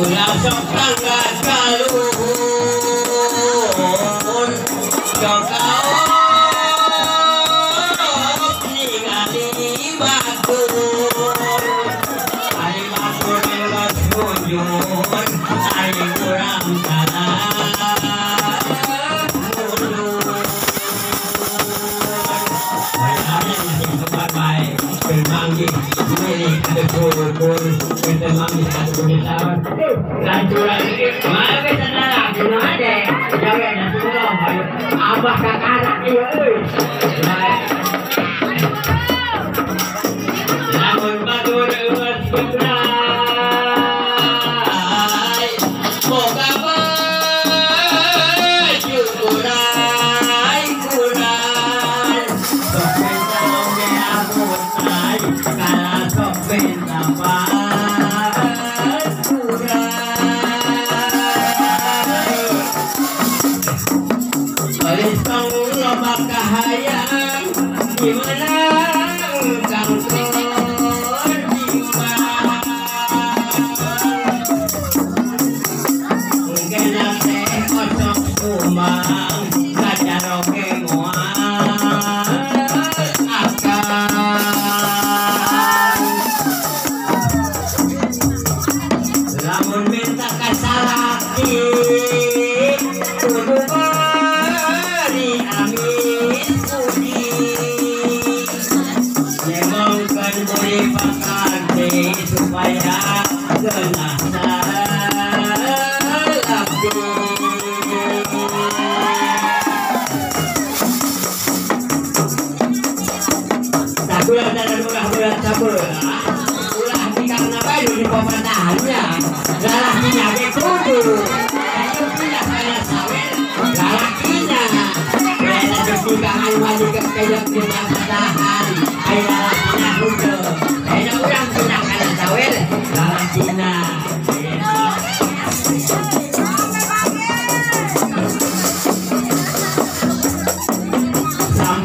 ulah sok tangga kalun jokau ningali batur ari batur elos munjur ari kurang ada pun kita mami satu tahun lanjuran mana kita nak ada jangan nak tolong abah kakak iya namun batur emas berai moga baju kurai kurai sopen salong de amun ai kala sopen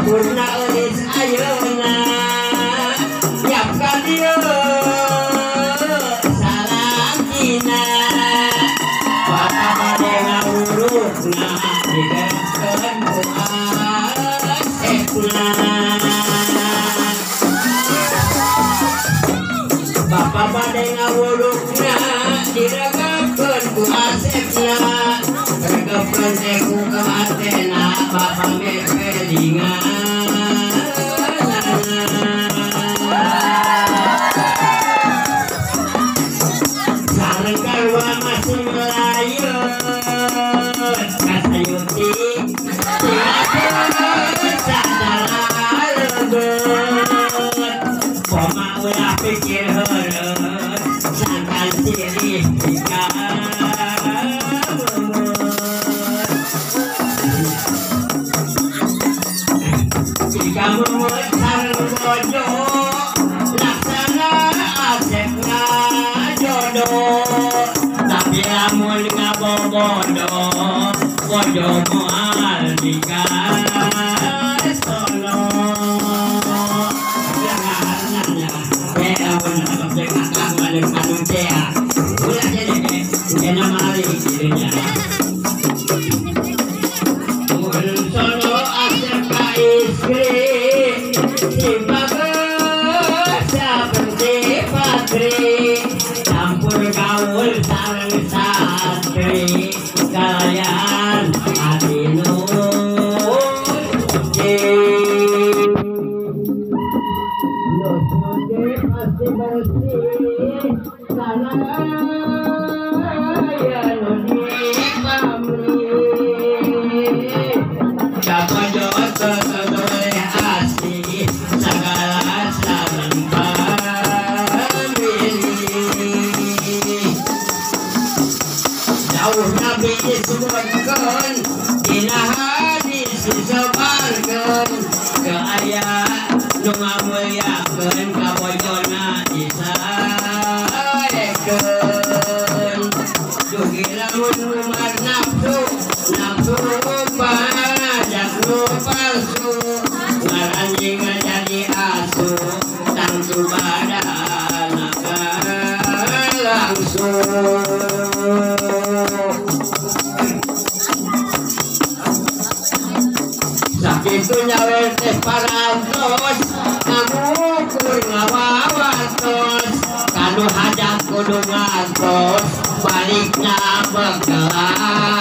sampurna ulis ayeuna yapkan dia salam dina bapa bade ngurusna digeuskeun ku asepna bapa bade ngawulukna diregekeun ku asepna regekeun teh ku kematena bapa mepelingan pikir heureun sangkan silih jika jika memut sareng bojo laksana asepna jodoh tapi lamun ngabobodo bojo moal dikas solo campur gaul sareng santri kalian adinu pasti bersih karena ya nuni pamri dapat jawab sesuai asli segala salam pamri jauh nabi disebutkan dina hadis disebarkan ke ayat nu ngamuliakeun ka bojona disaekeun dugi lamun umar nafsu pajak nu palsu ngaranjing jadi asu tangtu badan langsung parantos ngamukur ngawawatos kanu hadang kudu ngantos balikna bekelar